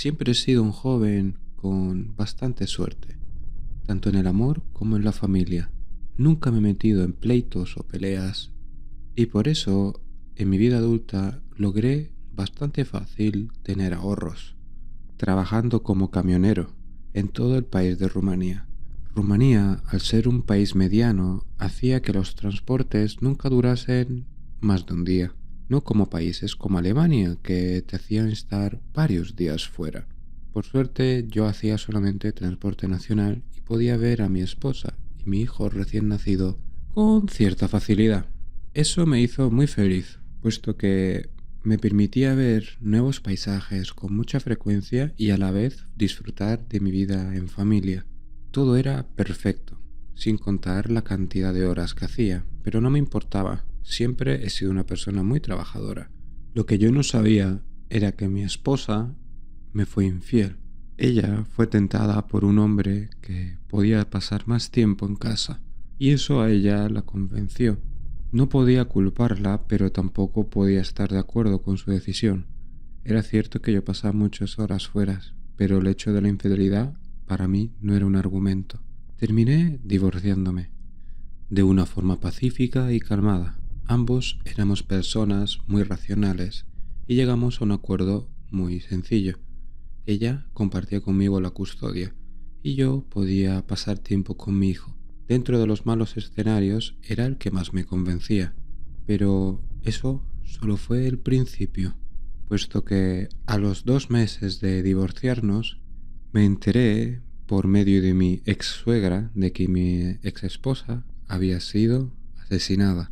Siempre he sido un joven con bastante suerte, tanto en el amor como en la familia. Nunca me he metido en pleitos o peleas y por eso en mi vida adulta logré bastante fácil tener ahorros, trabajando como camionero en todo el país de Rumanía. Rumanía, al ser un país mediano, hacía que los transportes nunca durasen más de un día, no como países como Alemania, que te hacían estar varios días fuera. Por suerte, yo hacía solamente transporte nacional y podía ver a mi esposa y mi hijo recién nacido con cierta facilidad. Eso me hizo muy feliz, puesto que me permitía ver nuevos paisajes con mucha frecuencia y a la vez disfrutar de mi vida en familia. Todo era perfecto, sin contar la cantidad de horas que hacía, pero no me importaba. Siempre he sido una persona muy trabajadora. Lo que yo no sabía era que mi esposa me fue infiel. Ella fue tentada por un hombre que podía pasar más tiempo en casa, y eso a ella la convenció. No podía culparla, pero tampoco podía estar de acuerdo con su decisión. Era cierto que yo pasaba muchas horas fuera, pero el hecho de la infidelidad para mí no era un argumento. Terminé divorciándome, de una forma pacífica y calmada. Ambos éramos personas muy racionales y llegamos a un acuerdo muy sencillo. Ella compartía conmigo la custodia y yo podía pasar tiempo con mi hijo. Dentro de los malos escenarios era el que más me convencía, pero eso solo fue el principio, puesto que a los 2 meses de divorciarnos me enteré por medio de mi ex suegra de que mi ex esposa había sido asesinada.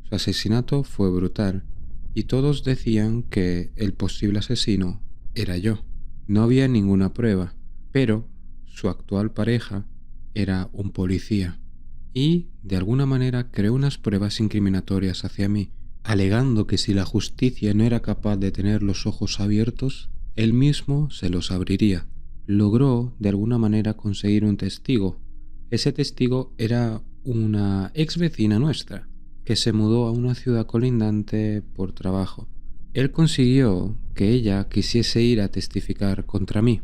Su asesinato fue brutal y todos decían que el posible asesino era yo. No había ninguna prueba, pero su actual pareja era un policía y, de alguna manera, creó unas pruebas incriminatorias hacia mí, alegando que si la justicia no era capaz de tener los ojos abiertos, él mismo se los abriría. Logró, de alguna manera, conseguir un testigo. Ese testigo era una ex vecina nuestra, que se mudó a una ciudad colindante por trabajo. Él consiguió que ella quisiese ir a testificar contra mí,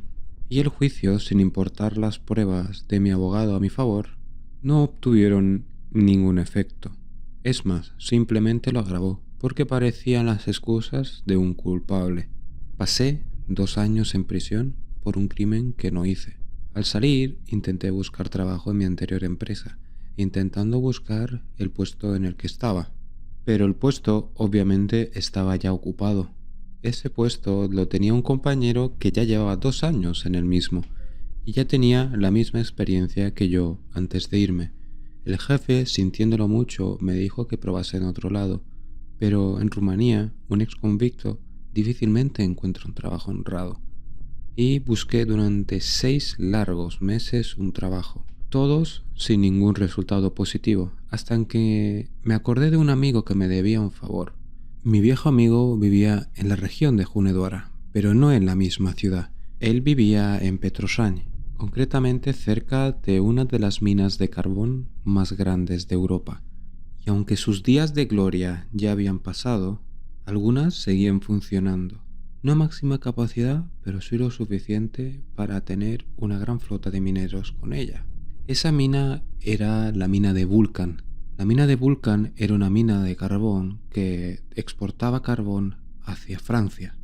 y el juicio, sin importar las pruebas de mi abogado a mi favor, no obtuvieron ningún efecto. Es más, simplemente lo agravó, porque parecían las excusas de un culpable. Pasé 2 años en prisión por un crimen que no hice. Al salir, intenté buscar trabajo en mi anterior empresa, intentando buscar el puesto en el que estaba. Pero el puesto obviamente estaba ya ocupado. Ese puesto lo tenía un compañero que ya llevaba 2 años en el mismo y ya tenía la misma experiencia que yo antes de irme. El jefe, sintiéndolo mucho, me dijo que probase en otro lado, pero en Rumanía un ex convicto difícilmente encuentra un trabajo honrado. Y busqué durante 6 largos meses un trabajo, todos sin ningún resultado positivo, hasta que me acordé de un amigo que me debía un favor. Mi viejo amigo vivía en la región de Hunedoara, pero no en la misma ciudad. Él vivía en Petroșani, concretamente cerca de una de las minas de carbón más grandes de Europa. Y aunque sus días de gloria ya habían pasado, algunas seguían funcionando. No a máxima capacidad, pero sí lo suficiente para tener una gran flota de mineros con ella. Esa mina era la mina de Vulcan. La mina de Vulcan era una mina de carbón que exportaba carbón hacia Francia.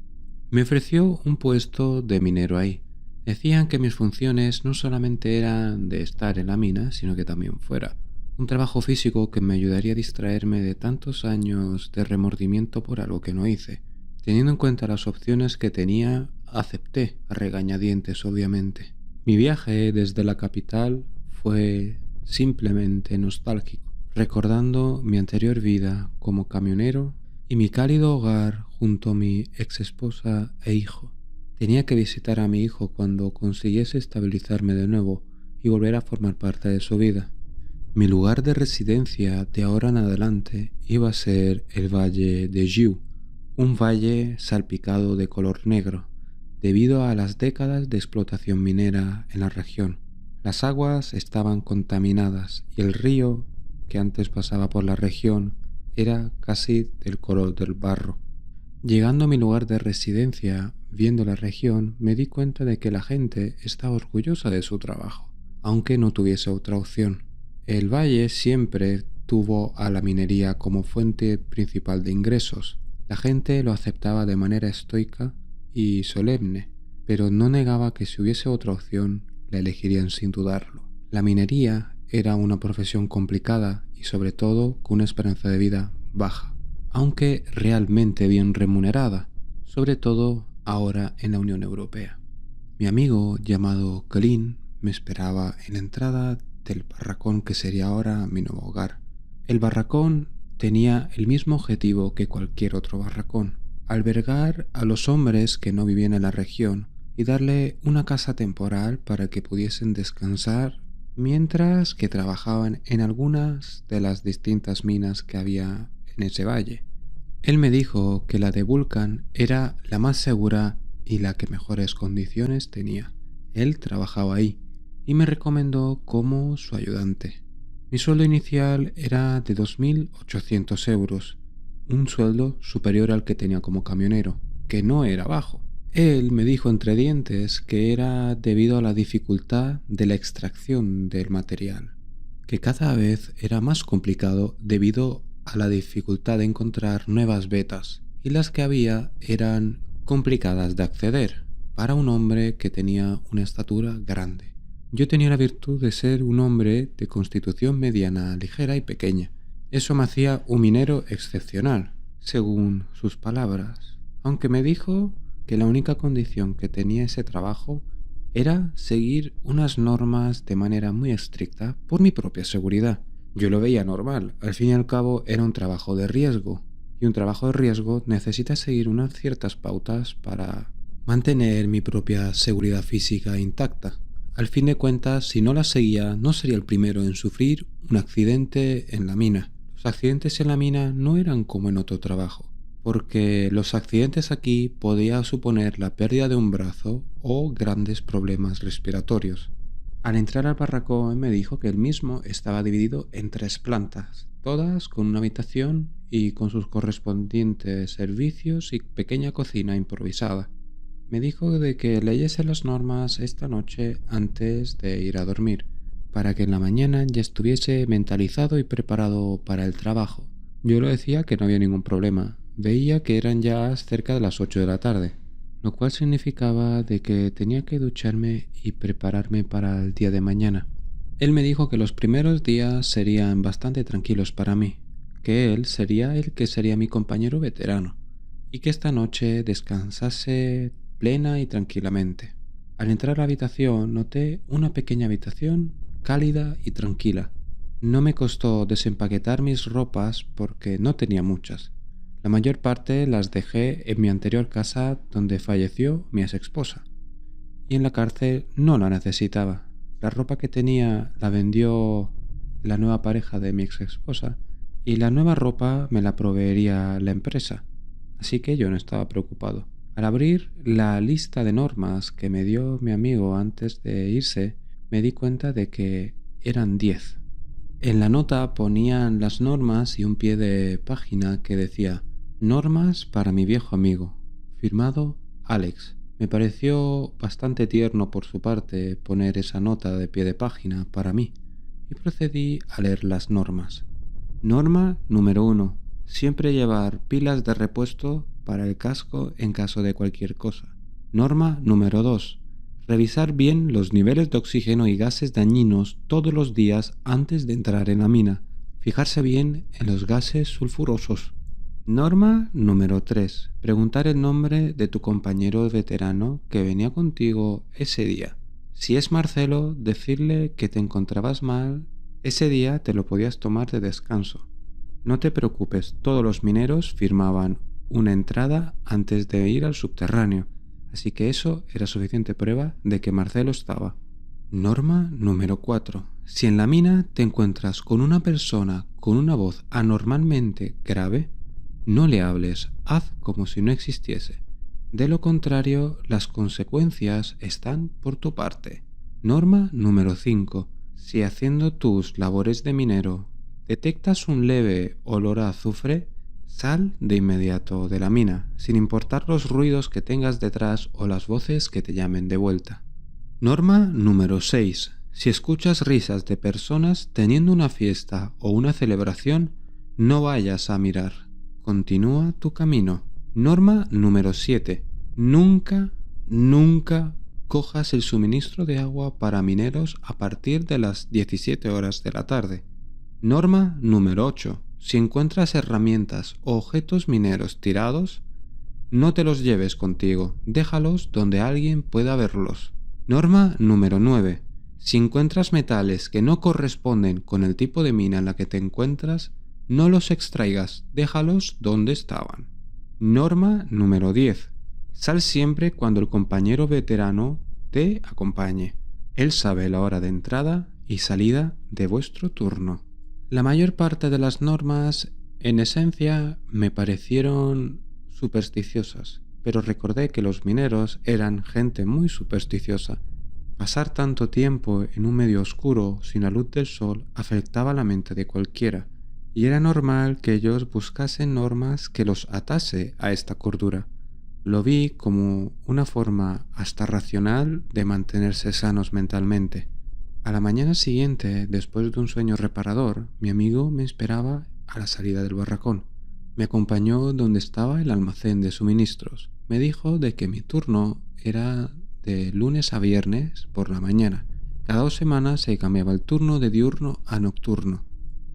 Me ofreció un puesto de minero ahí. Decían que mis funciones no solamente eran de estar en la mina, sino que también fuera un trabajo físico que me ayudaría a distraerme de tantos años de remordimiento por algo que no hice. Teniendo en cuenta las opciones que tenía, acepté, a regañadientes obviamente. Mi viaje desde la capital fue simplemente nostálgico, recordando mi anterior vida como camionero y mi cálido hogar junto a mi ex esposa e hijo. Tenía que visitar a mi hijo cuando consiguiese estabilizarme de nuevo y volver a formar parte de su vida. Mi lugar de residencia de ahora en adelante iba a ser el valle de Jiu, un valle salpicado de color negro, debido a las décadas de explotación minera en la región. Las aguas estaban contaminadas y el río que antes pasaba por la región era casi del color del barro. Llegando a mi lugar de residencia, viendo la región, me di cuenta de que la gente estaba orgullosa de su trabajo, aunque no tuviese otra opción. El valle siempre tuvo a la minería como fuente principal de ingresos. La gente lo aceptaba de manera estoica y solemne, pero no negaba que si hubiese otra opción, la elegirían sin dudarlo. La minería era una profesión complicada y sobre todo con una esperanza de vida baja, aunque realmente bien remunerada, sobre todo ahora en la Unión Europea. Mi amigo llamado Colin me esperaba en la entrada del barracón que sería ahora mi nuevo hogar. El barracón tenía el mismo objetivo que cualquier otro barracón: albergar a los hombres que no vivían en la región y darle una casa temporal para que pudiesen descansar mientras que trabajaban en algunas de las distintas minas que había en ese valle. Él me dijo que la de Vulcan era la más segura y la que mejores condiciones tenía. Él trabajaba ahí y me recomendó como su ayudante. Mi sueldo inicial era de 2.800 euros, un sueldo superior al que tenía como camionero, que no era bajo. Él me dijo entre dientes que era debido a la dificultad de la extracción del material, que cada vez era más complicado debido a la dificultad de encontrar nuevas vetas, y las que había eran complicadas de acceder para un hombre que tenía una estatura grande. Yo tenía la virtud de ser un hombre de constitución mediana, ligera y pequeña. Eso me hacía un minero excepcional, según sus palabras, aunque me dijo que la única condición que tenía ese trabajo era seguir unas normas de manera muy estricta por mi propia seguridad. Yo lo veía normal, al fin y al cabo era un trabajo de riesgo, y un trabajo de riesgo necesita seguir unas ciertas pautas para mantener mi propia seguridad física intacta. Al fin de cuentas, si no las seguía, no sería el primero en sufrir un accidente en la mina. Los accidentes en la mina no eran como en otro trabajo, porque los accidentes aquí podían suponer la pérdida de un brazo o grandes problemas respiratorios. Al entrar al barracón me dijo que el mismo estaba dividido en 3 plantas, todas con una habitación y con sus correspondientes servicios y pequeña cocina improvisada. Me dijo de que leyese las normas esta noche antes de ir a dormir, para que en la mañana ya estuviese mentalizado y preparado para el trabajo. Yo le decía que no había ningún problema. Veía que eran ya cerca de las 8 de la tarde, lo cual significaba de que tenía que ducharme y prepararme para el día de mañana. Él me dijo que los primeros días serían bastante tranquilos para mí, que él sería el que sería mi compañero veterano, y que esta noche descansase plena y tranquilamente. Al entrar a la habitación noté una pequeña habitación cálida y tranquila. No me costó desempaquetar mis ropas porque no tenía muchas. La mayor parte las dejé en mi anterior casa donde falleció mi ex esposa, y en la cárcel no la necesitaba. La ropa que tenía la vendió la nueva pareja de mi ex esposa y la nueva ropa me la proveería la empresa, así que yo no estaba preocupado. Al abrir la lista de normas que me dio mi amigo antes de irse, me di cuenta de que eran 10. En la nota ponían las normas y un pie de página que decía: normas para mi viejo amigo, firmado Alex. Me pareció bastante tierno por su parte poner esa nota de pie de página para mí, y procedí a leer las normas. Norma número 1. Siempre llevar pilas de repuesto para el casco en caso de cualquier cosa. Norma número 2. Revisar bien los niveles de oxígeno y gases dañinos todos los días antes de entrar en la mina. Fijarse bien en los gases sulfurosos. Norma número 3. Preguntar el nombre de tu compañero veterano que venía contigo ese día. Si es Marcelo, decirle que te encontrabas mal. Ese día te lo podías tomar de descanso. No te preocupes, todos los mineros firmaban una entrada antes de ir al subterráneo, así que eso era suficiente prueba de que Marcelo estaba. Norma número 4. Si en la mina te encuentras con una persona con una voz anormalmente grave, no le hables, haz como si no existiese. De lo contrario, las consecuencias están por tu parte. Norma número 5. Si haciendo tus labores de minero detectas un leve olor a azufre, Sal de inmediato de la mina, sin importar los ruidos que tengas detrás o las voces que te llamen de vuelta. Norma número 6. Si escuchas risas de personas teniendo una fiesta o una celebración, no vayas a mirar. Continúa tu camino. Norma número 7. Nunca cojas el suministro de agua para mineros a partir de las 17 horas de la tarde. Norma número 8. Si encuentras herramientas o objetos mineros tirados, no te los lleves contigo, déjalos donde alguien pueda verlos. Norma número 9. Si encuentras metales que no corresponden con el tipo de mina en la que te encuentras, no los extraigas, déjalos donde estaban. Norma número 10. Sal siempre cuando el compañero veterano te acompañe. Él sabe la hora de entrada y salida de vuestro turno. La mayor parte de las normas, en esencia, me parecieron supersticiosas, pero recordé que los mineros eran gente muy supersticiosa. Pasar tanto tiempo en un medio oscuro sin la luz del sol afectaba la mente de cualquiera, y era normal que ellos buscasen normas que los atase a esta cordura. Lo vi como una forma hasta racional de mantenerse sanos mentalmente. A la mañana siguiente, después de un sueño reparador, mi amigo me esperaba a la salida del barracón. Me acompañó donde estaba el almacén de suministros. Me dijo de que mi turno era de lunes a viernes por la mañana. Cada 2 semanas se cambiaba el turno de diurno a nocturno,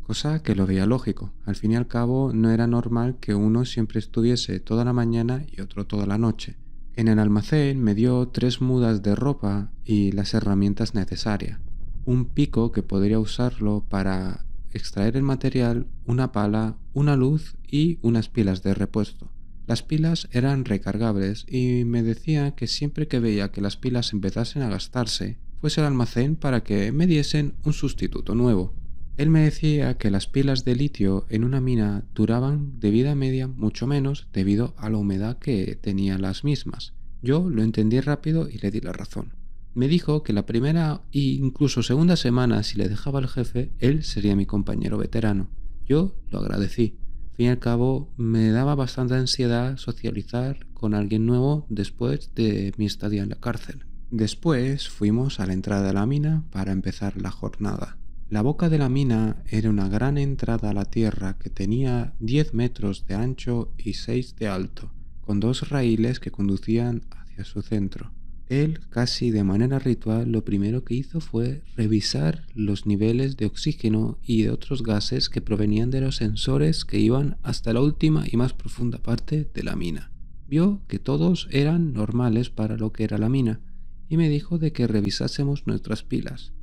cosa que lo veía lógico. Al fin y al cabo, no era normal que uno siempre estuviese toda la mañana y otro toda la noche. En el almacén me dio 3 mudas de ropa y las herramientas necesarias. Un pico que podría usarlo para extraer el material, una pala, una luz y unas pilas de repuesto. Las pilas eran recargables y me decía que siempre que veía que las pilas empezasen a gastarse, fuese al almacén para que me diesen un sustituto nuevo. Él me decía que las pilas de litio en una mina duraban de vida media mucho menos debido a la humedad que tenían las mismas. Yo lo entendí rápido y le di la razón. Me dijo que la primera e incluso segunda semana, si le dejaba al jefe, él sería mi compañero veterano. Yo lo agradecí. Al fin y al cabo, me daba bastante ansiedad socializar con alguien nuevo después de mi estadía en la cárcel. Después fuimos a la entrada de la mina para empezar la jornada. La boca de la mina era una gran entrada a la tierra que tenía 10 metros de ancho y 6 de alto, con 2 raíles que conducían hacia su centro. Él, casi de manera ritual, lo primero que hizo fue revisar los niveles de oxígeno y de otros gases que provenían de los sensores que iban hasta la última y más profunda parte de la mina. Vio que todos eran normales para lo que era la mina y me dijo de que revisásemos nuestras pilas.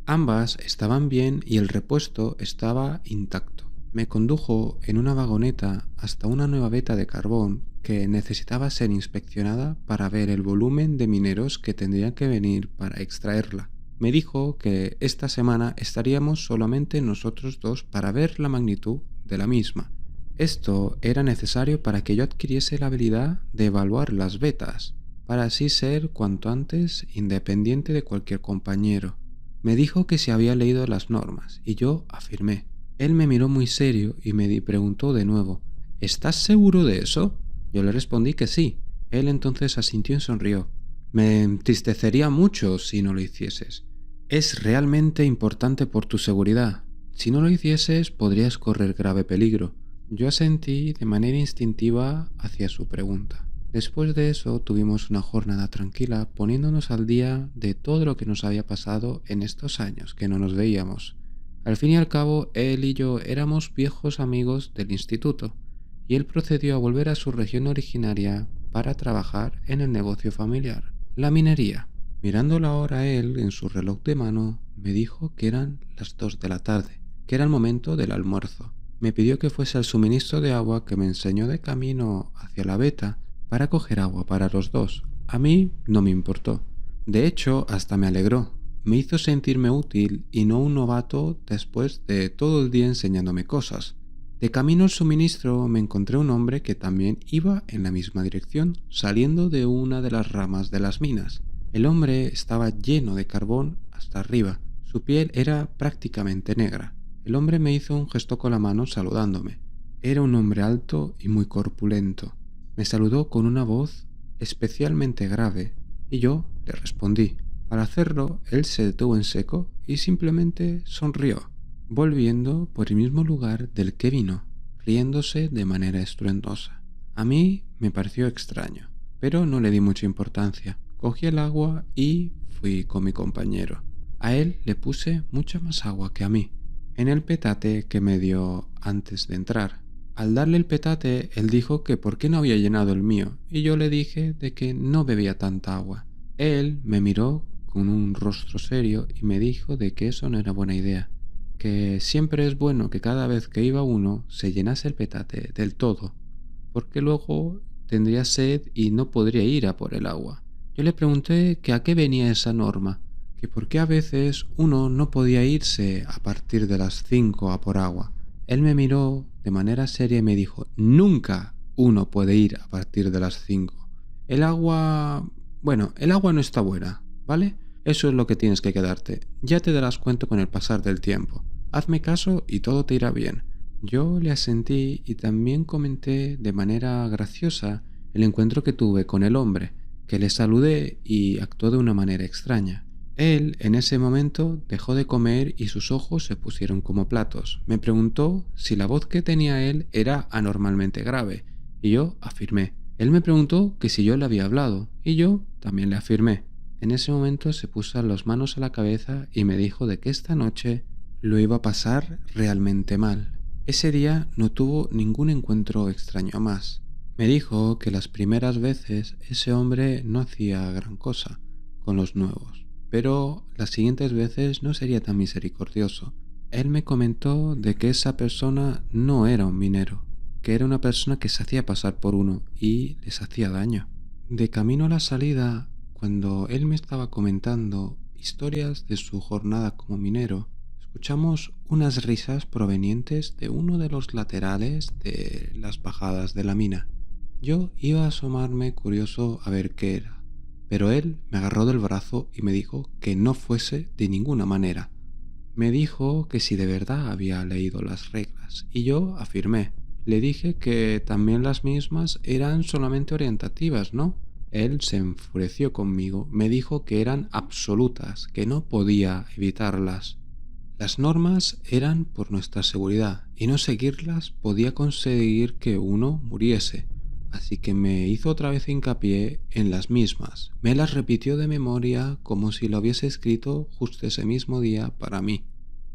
Ambas estaban bien y el repuesto estaba intacto. Me condujo en una vagoneta hasta una nueva veta de carbón que necesitaba ser inspeccionada para ver el volumen de mineros que tendrían que venir para extraerla. Me dijo que esta semana estaríamos solamente nosotros dos para ver la magnitud de la misma. Esto era necesario para que yo adquiriese la habilidad de evaluar las vetas, para así ser cuanto antes independiente de cualquier compañero. Me dijo que se había leído las normas y yo afirmé. Él me miró muy serio y me preguntó de nuevo: ¿estás seguro de eso? Yo le respondí que sí. Él entonces asintió y sonrió. Me entristecería mucho si no lo hicieses. Es realmente importante por tu seguridad. Si no lo hicieses, podrías correr grave peligro. Yo asentí de manera instintiva hacia su pregunta. Después de eso tuvimos una jornada tranquila poniéndonos al día de todo lo que nos había pasado en estos años que no nos veíamos. Al fin y al cabo, él y yo éramos viejos amigos del instituto, y él procedió a volver a su región originaria para trabajar en el negocio familiar, la minería. Mirando la hora él en su reloj de mano, me dijo que eran las 2 de la tarde, que era el momento del almuerzo. Me pidió que fuese al suministro de agua que me enseñó de camino hacia la veta para coger agua para los dos. A mí no me importó. De hecho, hasta me alegró. Me hizo sentirme útil y no un novato después de todo el día enseñándome cosas. De camino al suministro me encontré un hombre que también iba en la misma dirección, saliendo de una de las ramas de las minas. El hombre estaba lleno de carbón hasta arriba. Su piel era prácticamente negra. El hombre me hizo un gesto con la mano saludándome. Era un hombre alto y muy corpulento. Me saludó con una voz especialmente grave y yo le respondí. Al hacerlo, él se detuvo en seco y simplemente sonrió, volviendo por el mismo lugar del que vino, riéndose de manera estruendosa. A mí me pareció extraño, pero no le di mucha importancia. Cogí el agua y fui con mi compañero. A él le puse mucha más agua que a mí, en el petate que me dio antes de entrar. Al darle el petate, él dijo que por qué no había llenado el mío, y yo le dije de que no bebía tanta agua. Él me miró con un rostro serio y me dijo de que eso no era buena idea, que siempre es bueno que cada vez que iba uno se llenase el petate del todo, porque luego tendría sed y no podría ir a por el agua. Yo le pregunté que a qué venía esa norma, que por qué a veces uno no podía irse a partir de las 5 a por agua. Él me miró de manera seria y me dijo, nunca uno puede ir a partir de las 5. El agua... Bueno, el agua no está buena, ¿vale? Eso es lo que tienes que quedarte. Ya te darás cuenta con el pasar del tiempo. Hazme caso y todo te irá bien. Yo le asentí y también comenté de manera graciosa el encuentro que tuve con el hombre, que le saludé y actuó de una manera extraña. Él, en ese momento, dejó de comer y sus ojos se pusieron como platos. Me preguntó si la voz que tenía él era anormalmente grave, y yo afirmé. Él me preguntó que si yo le había hablado, y yo también le afirmé. En ese momento se puso las manos a la cabeza y me dijo de que esta noche lo iba a pasar realmente mal. Ese día no tuvo ningún encuentro extraño más. Me dijo que las primeras veces ese hombre no hacía gran cosa con los nuevos, pero las siguientes veces no sería tan misericordioso. Él me comentó de que esa persona no era un minero, que era una persona que se hacía pasar por uno y les hacía daño. De camino a la salida, cuando él me estaba comentando historias de su jornada como minero, escuchamos unas risas provenientes de uno de los laterales de las bajadas de la mina. Yo iba a asomarme curioso a ver qué era, pero él me agarró del brazo y me dijo que no fuese de ninguna manera. Me dijo que si de verdad había leído las reglas, y yo afirmé. Le dije que también las mismas eran solamente orientativas, ¿no? Él se enfureció conmigo, me dijo que eran absolutas, que no podía evitarlas. Las normas eran por nuestra seguridad y no seguirlas podía conseguir que uno muriese. Así que me hizo otra vez hincapié en las mismas. Me las repitió de memoria como si lo hubiese escrito justo ese mismo día para mí.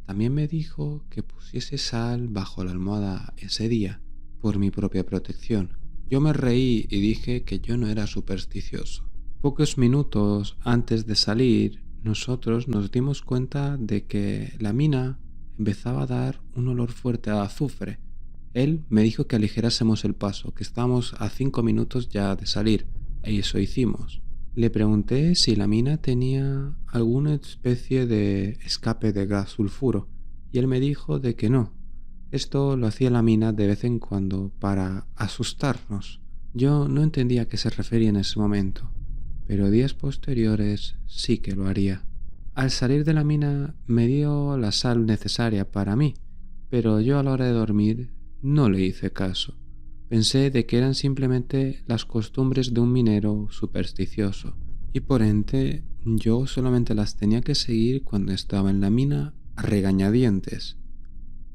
También me dijo que pusiese sal bajo la almohada ese día, por mi propia protección. Yo me reí y dije que yo no era supersticioso. Pocos minutos antes de salir, nosotros nos dimos cuenta de que la mina empezaba a dar un olor fuerte a azufre. Él me dijo que aligerásemos el paso, que estábamos a 5 minutos ya de salir, y eso hicimos. Le pregunté si la mina tenía alguna especie de escape de gas sulfuro, y él me dijo de que no. Esto lo hacía la mina de vez en cuando para asustarnos. Yo no entendía a qué se refería en ese momento, pero días posteriores sí que lo haría. Al salir de la mina me dio la sal necesaria para mí, pero yo a la hora de dormir no le hice caso. Pensé de que eran simplemente las costumbres de un minero supersticioso, y por ende yo solamente las tenía que seguir cuando estaba en la mina a regañadientes.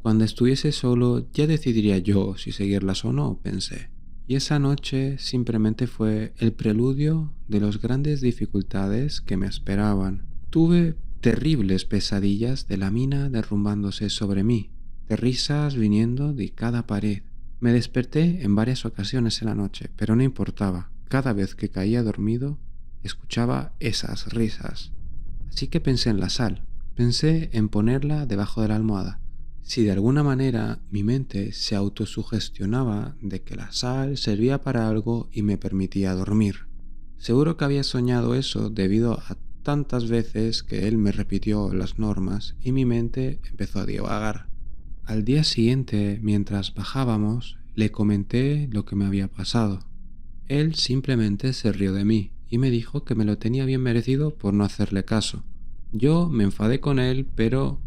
Cuando estuviese solo ya decidiría yo si seguirlas o no, pensé. Y esa noche simplemente fue el preludio de las grandes dificultades que me esperaban. Tuve terribles pesadillas de la mina derrumbándose sobre mí, de risas viniendo de cada pared. Me desperté en varias ocasiones en la noche, pero no importaba. Cada vez que caía dormido, escuchaba esas risas. Así que pensé en la sal. Pensé en ponerla debajo de la almohada. Si de alguna manera mi mente se autosugestionaba de que la sal servía para algo y me permitía dormir. Seguro que había soñado eso debido a tantas veces que él me repitió las normas y mi mente empezó a divagar. Al día siguiente, mientras bajábamos, le comenté lo que me había pasado. Él simplemente se rió de mí y me dijo que me lo tenía bien merecido por no hacerle caso. Yo me enfadé con él, pero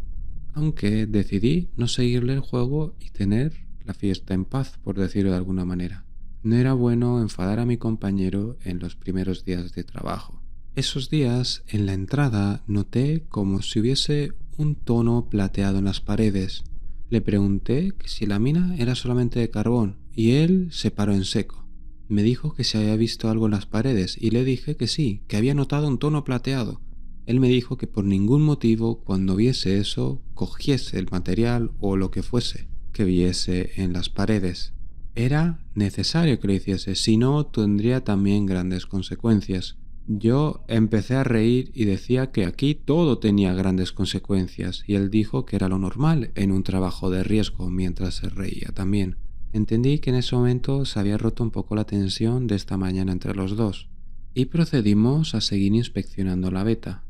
aunque decidí no seguirle el juego y tener la fiesta en paz, por decirlo de alguna manera. No era bueno enfadar a mi compañero en los primeros días de trabajo. Esos días, en la entrada, noté como si hubiese un tono plateado en las paredes. Le pregunté que si la mina era solamente de carbón y él se paró en seco. Me dijo que si había visto algo en las paredes y le dije que sí, que había notado un tono plateado. Él me dijo que por ningún motivo, cuando viese eso, cogiese el material o lo que fuese que viese en las paredes. Era necesario que lo hiciese, si no tendría también grandes consecuencias. Yo empecé a reír y decía que aquí todo tenía grandes consecuencias, y él dijo que era lo normal en un trabajo de riesgo mientras se reía también. Entendí que en ese momento se había roto un poco la tensión de esta mañana entre los dos, y procedimos a seguir inspeccionando la veta,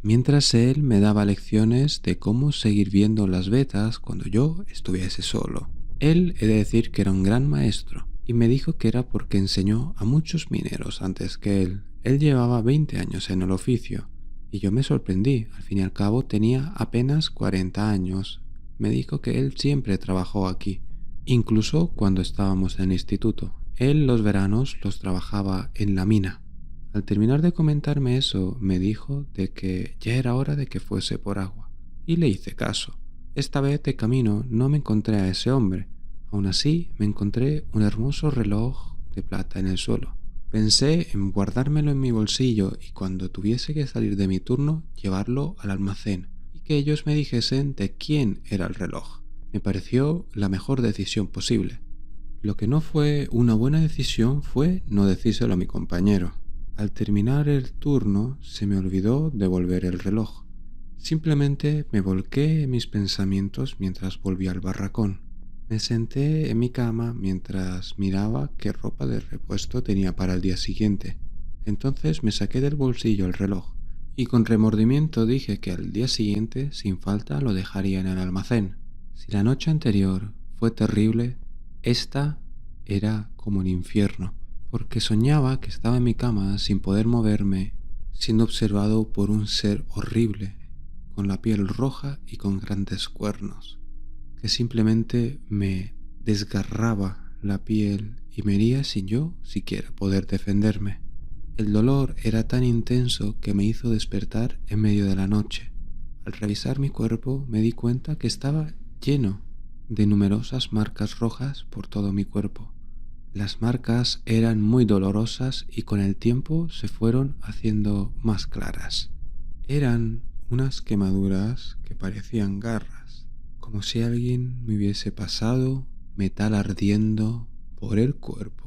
mientras él me daba lecciones de cómo seguir viendo las vetas cuando yo estuviese solo. Él, he de decir que era un gran maestro, y me dijo que era porque enseñó a muchos mineros antes que él. Él llevaba 20 años en el oficio, y yo me sorprendí. Al fin y al cabo tenía apenas 40 años. Me dijo que él siempre trabajó aquí, incluso cuando estábamos en el instituto. Él los veranos los trabajaba en la mina. Al terminar de comentarme eso, me dijo de que ya era hora de que fuese por agua, y le hice caso. Esta vez de camino no me encontré a ese hombre. Aún así, me encontré un hermoso reloj de plata en el suelo. Pensé en guardármelo en mi bolsillo y cuando tuviese que salir de mi turno, llevarlo al almacén y que ellos me dijesen de quién era el reloj. Me pareció la mejor decisión posible. Lo que no fue una buena decisión fue no decírselo a mi compañero. Al terminar el turno, se me olvidó devolver el reloj. Simplemente me volqué en mis pensamientos mientras volví al barracón. Me senté en mi cama mientras miraba qué ropa de repuesto tenía para el día siguiente. Entonces me saqué del bolsillo el reloj y con remordimiento dije que al día siguiente, sin falta, lo dejaría en el almacén. Si la noche anterior fue terrible, esta era como el infierno, porque soñaba que estaba en mi cama sin poder moverme, siendo observado por un ser horrible, con la piel roja y con grandes cuernos, que simplemente me desgarraba la piel y me hería sin yo siquiera poder defenderme. El dolor era tan intenso que me hizo despertar en medio de la noche. Al revisar mi cuerpo me di cuenta que estaba lleno de numerosas marcas rojas por todo mi cuerpo. Las marcas eran muy dolorosas y con el tiempo se fueron haciendo más claras. Eran unas quemaduras que parecían garras, como si alguien me hubiese pasado metal ardiendo por el cuerpo.